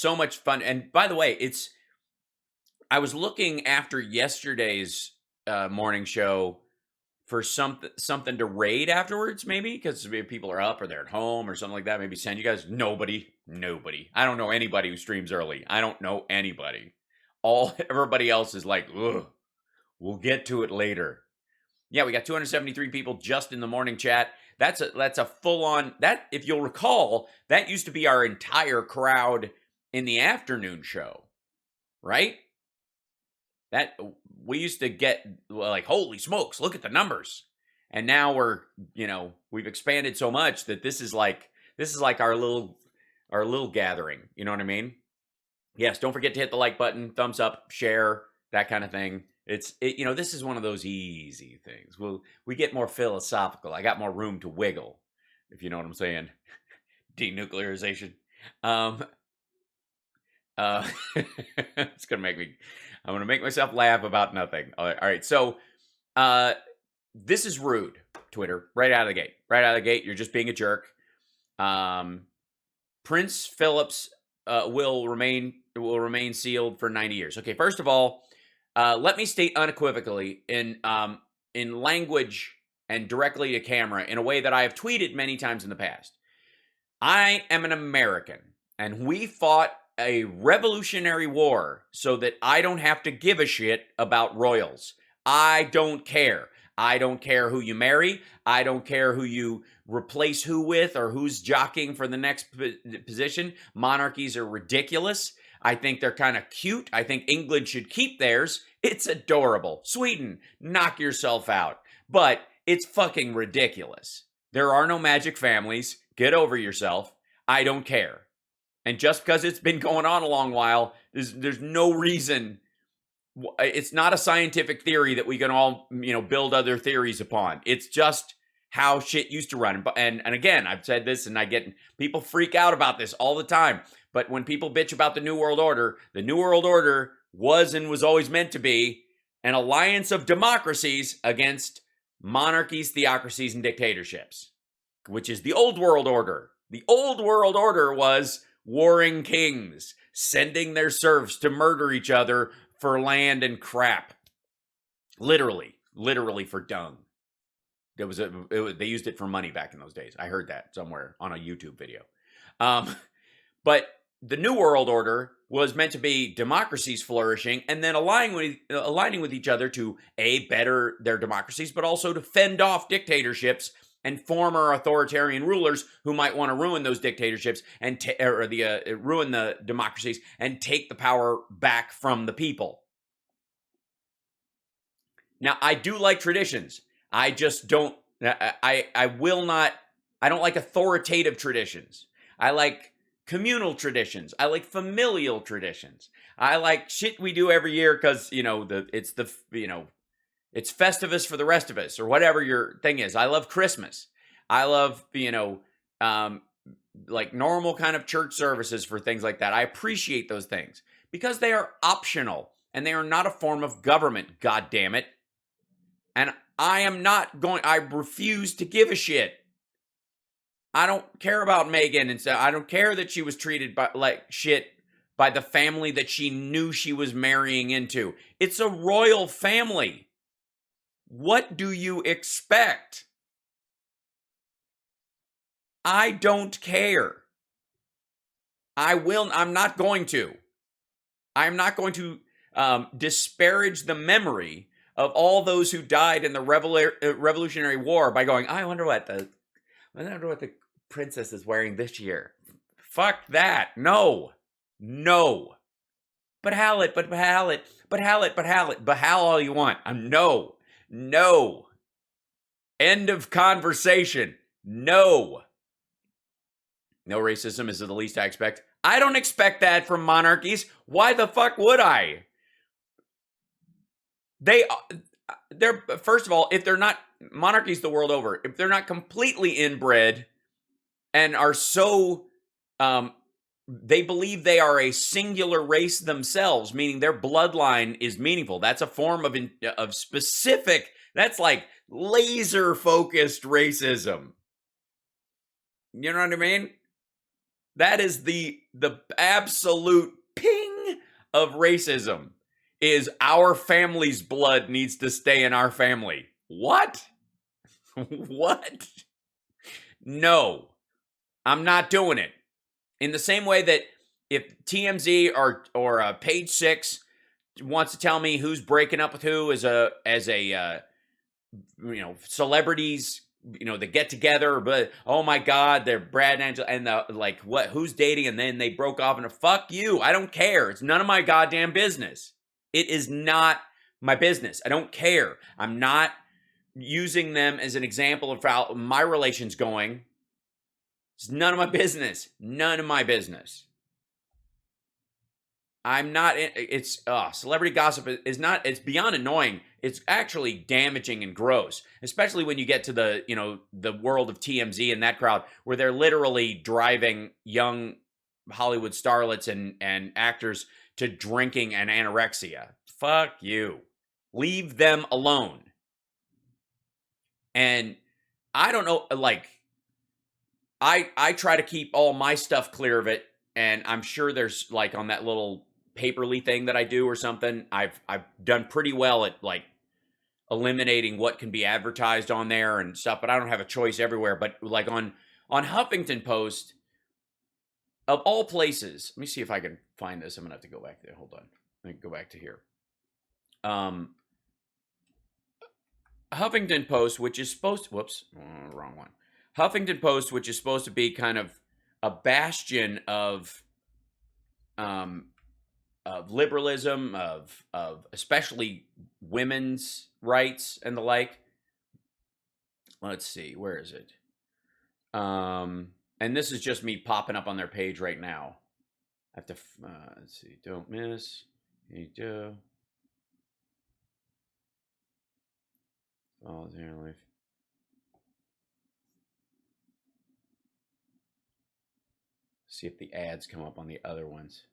so much fun. And by the way, I was looking after yesterday's morning show for something to raid afterwards, maybe because people are up or they're at home or something like that. Maybe send you guys. Nobody. I don't know anybody who streams early. I don't know anybody. Everybody else is like, ugh, we'll get to it later. Yeah, we got 273 people just in the morning chat. That's a full on that. If you'll recall, that used to be our entire crowd in the afternoon show, right? That we used to get like, holy smokes, look at the numbers. And now we've expanded so much that this is like our little gathering. You know what I mean? Yes, don't forget to hit the like button, thumbs up, share, that kind of thing. This is one of those easy things. We get more philosophical. I got more room to wiggle, if you know what I'm saying. Denuclearization. It's gonna make me. I'm gonna make myself laugh about nothing. All right. So, this is rude, Twitter. Right out of the gate. Right out of the gate, you're just being a jerk. Prince Philip's will remain sealed for 90 years. Okay. First of all, let me state unequivocally in language and directly to camera in a way that I have tweeted many times in the past. I am an American, and we fought a revolutionary war so that I don't have to give a shit about royals. I don't care. I don't care who you marry. I don't care who you replace who with or who's jockeying for the next position. Monarchies are ridiculous. I think they're kind of cute. I think England should keep theirs. It's adorable. Sweden, knock yourself out. But it's fucking ridiculous. There are no magic families. Get over yourself. I don't care. And just because it's been going on a long while, there's no reason. It's not a scientific theory that we can all, build other theories upon. It's just how shit used to run. And again, I've said this and people freak out about this all the time. But when people bitch about the New World Order was and was always meant to be an alliance of democracies against monarchies, theocracies, and dictatorships, which is the Old World Order. The Old World Order was warring kings sending their serfs to murder each other for land and crap. Literally for dung. They used it for money back in those days. I heard that somewhere on a YouTube video. But the New World Order was meant to be democracies flourishing and then aligning with each other to better their democracies, but also to fend off dictatorships and former authoritarian rulers who might want to ruin those dictatorships and ruin the democracies and take the power back from the people. Now, I do like traditions. I just don't. I don't like authoritative traditions. I like communal traditions. I like familial traditions. I like shit we do every year because it's Festivus for the rest of us, or whatever your thing is. I love Christmas. I love, like normal kind of church services for things like that. I appreciate those things because they are optional and they are not a form of government, God damn it. And I refuse to give a shit. I don't care about Meghan and stuff. I don't care that she was treated like shit by the family that she knew she was marrying into. It's a royal family. What do you expect? I don't care. I'm not going to. I'm not going to disparage the memory of all those who died in the Revolutionary War by going, I wonder what the princess is wearing this year. Fuck that. No. But howl it. Howl all you want. No. End of conversation. No racism is the least I expect. I don't expect that from monarchies. Why the fuck would I? They're first of all, if they're not monarchies the world over, if they're not completely inbred and are so they believe they are a singular race themselves, meaning their bloodline is meaningful. That's a form of specific. That's like laser focused racism. You know what I mean? That is the absolute ping of racism. Is our family's blood needs to stay in our family. What? What? No, I'm not doing it. In the same way that if TMZ or Page Six wants to tell me who's breaking up with who as a celebrities, they get together, but oh my God, they're Brad and Angela, and who's dating, and then they broke off, and fuck you, I don't care. It's none of my goddamn business. It is not my business. I don't care. I'm not using them as an example of how my relation's going. It's none of my business. None of my business. I'm not, celebrity gossip is not, it's beyond annoying. It's actually damaging and gross, especially when you get to the world of TMZ and that crowd where they're literally driving young Hollywood starlets and actors to drinking and anorexia. Fuck you. Leave them alone. And I don't know, I try to keep all my stuff clear of it, and I'm sure there's on that little Paperly thing that I do or something, I've done pretty well at eliminating what can be advertised on there and stuff, but I don't have a choice everywhere. But on Huffington Post, of all places, let me see if I can find this. I'm gonna have to go back there. Hold on. Let me go back to here. Huffington Post, which is supposed to, wrong one. Huffington Post, which is supposed to be kind of a bastion of liberalism, of especially women's rights and the like. Let's see, where is it? And this is just me popping up on their page right now. I have to, let's see, don't miss. You do. Oh, there life. See if the ads come up on the other ones.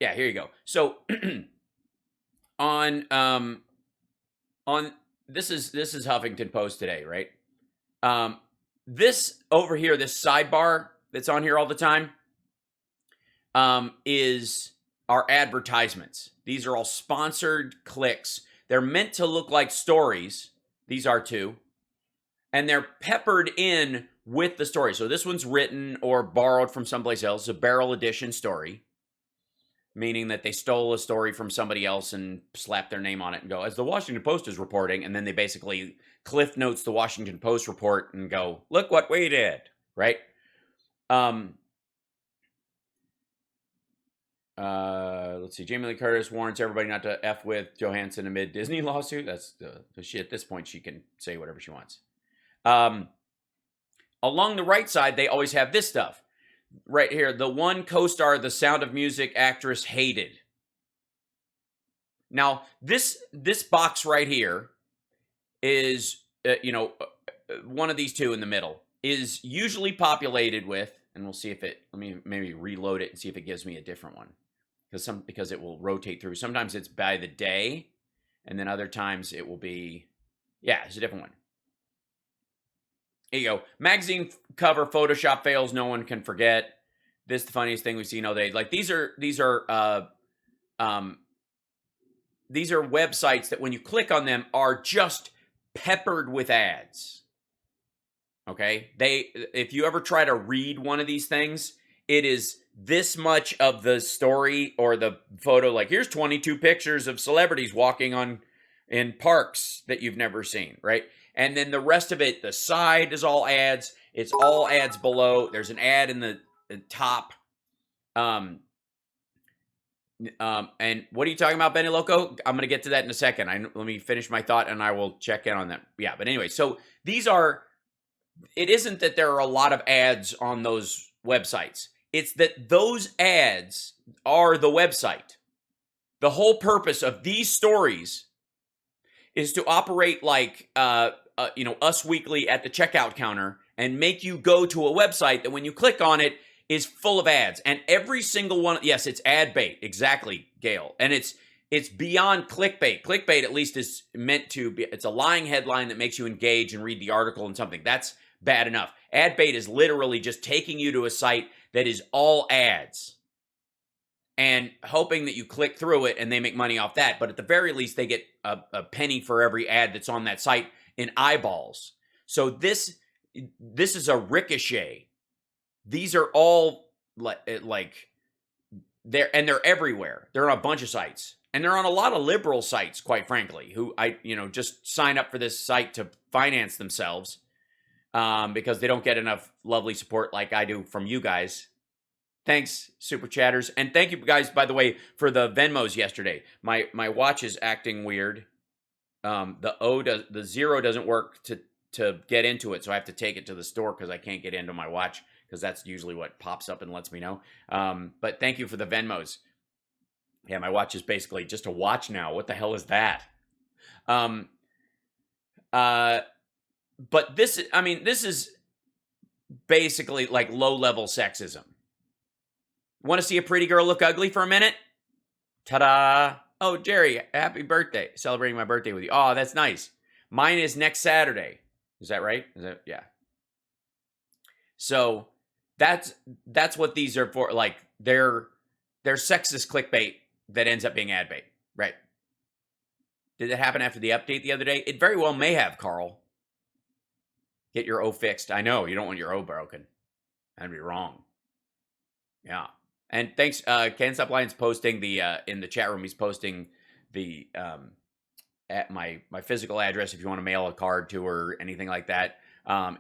Yeah, here you go. So on this is Huffington Post today, right? This over here, this sidebar that's on here all the time, is our advertisements. These are all sponsored clicks. They're meant to look like stories. These are too. And they're peppered in with the story. So this one's written or borrowed from someplace else. It's a barrel edition story, meaning that they stole a story from somebody else and slapped their name on it and go, as the Washington Post is reporting, and then they basically cliff notes the Washington Post report and go, look what we did, right? Let's see. Jamie Lee Curtis warns everybody not to F with Johansson amid Disney lawsuit. That's the shit. At this point, she can say whatever she wants. Along the right side, they always have this stuff. Right here, the one co-star, the Sound of Music actress hated. Now, this box right here is, one of these two in the middle is usually populated with, and we'll see if it, let me maybe reload it and see if it gives me a different one. Because it will rotate through. Sometimes it's by the day, and then other times it will be, it's a different one. Here you go. Magazine cover Photoshop fails no one can forget. This is the funniest thing we've seen all day. These are websites that when you click on them are just peppered with ads. Okay? If you ever try to read one of these things, it is this much of the story or the photo, here's 22 pictures of celebrities walking in parks that you've never seen, right? And then the rest of it, the side is all ads. It's all ads below. There's an ad in the top. And what are you talking about, Benny Loco? I'm going to get to that in a second. Let me finish my thought and I will check in on that. Yeah, but anyway, so it isn't that there are a lot of ads on those websites. It's that those ads are the website. The whole purpose of these stories is to operate like, Us Weekly at the checkout counter and make you go to a website that when you click on it is full of ads. And every single one, yes, it's ad bait. Exactly, Gail. And it's beyond clickbait. Clickbait at least is meant to be, it's a lying headline that makes you engage and read the article and something. That's bad enough. Ad bait is literally just taking you to a site that is all ads and hoping that you click through it and they make money off that. But at the very least, they get a penny for every ad that's on that site in eyeballs. So this is a ricochet. These are all like they're everywhere. They're on a bunch of sites. And they're on a lot of liberal sites, quite frankly, who just sign up for this site to finance themselves because they don't get enough lovely support like I do from you guys. Thanks, super chatters. And thank you guys, by the way, for the Venmos yesterday. My watch is acting weird. The zero doesn't work to get into it, so I have to take it to the store because I can't get into my watch because that's usually what pops up and lets me know. But thank you for the Venmos. Yeah, my watch is basically just a watch now. What the hell is that? But this is basically like low-level sexism. Want to see a pretty girl look ugly for a minute? Ta-da! Oh, Jerry, happy birthday. Celebrating my birthday with you. Oh, that's nice. Mine is next Saturday. Is that right? Yeah. So that's what these are for. Like they're sexist clickbait that ends up being ad bait. Right. Did it happen after the update the other day? It very well may have, Carl. Get your O fixed. I know, you don't want your O broken. That'd be wrong. Yeah. And thanks, Can't Stop Lion's posting the in the chat room. He's posting the at my physical address if you want to mail a card to or anything like that.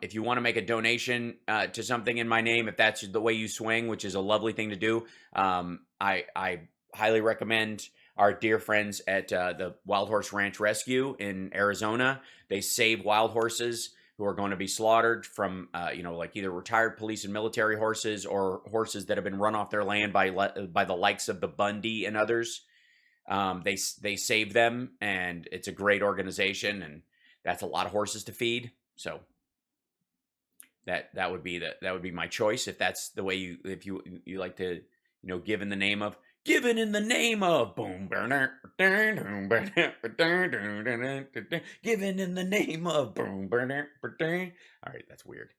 If you want to make a donation to something in my name, if that's the way you swing, which is a lovely thing to do, I highly recommend our dear friends at the Wild Horse Ranch Rescue in Arizona. They save wild horses who are going to be slaughtered from, like either retired police and military horses or horses that have been run off their land by the likes of the Bundy and others. They save them, and it's a great organization, and that's a lot of horses to feed. So that would be my choice if that's the way you like to give in the name of. Given in the name of boom, given in the name of boom, all right, that's weird.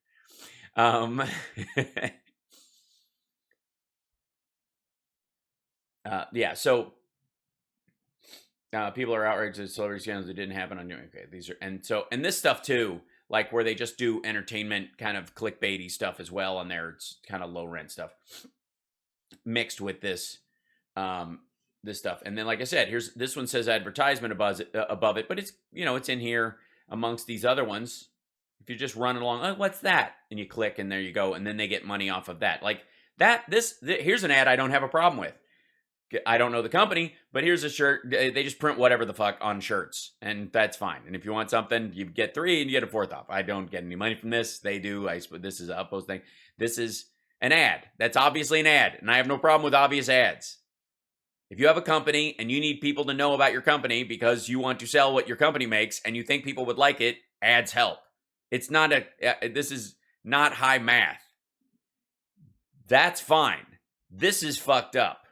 Yeah. So people are outraged at celebrity scandals that didn't happen on you. Okay, these are and this stuff too, like where they just do entertainment kind of clickbaity stuff as well on there. It's kind of low rent stuff mixed with this. This stuff. And then, like I said, this one says advertisement above it, but it's, it's in here amongst these other ones. If you're just running along, oh, what's that? And you click and there you go. And then they get money off of that. Like that, here's an ad I don't have a problem with. I don't know the company, but here's a shirt. They just print whatever the fuck on shirts, and that's fine. And if you want something, you get 3 and you get a 4th off. I don't get any money from this. They do. This is an uppost thing. This is an ad. That's obviously an ad, and I have no problem with obvious ads. If you have a company and you need people to know about your company because you want to sell what your company makes and you think people would like it, ads help. It's not this is not high math. That's fine. This is fucked up.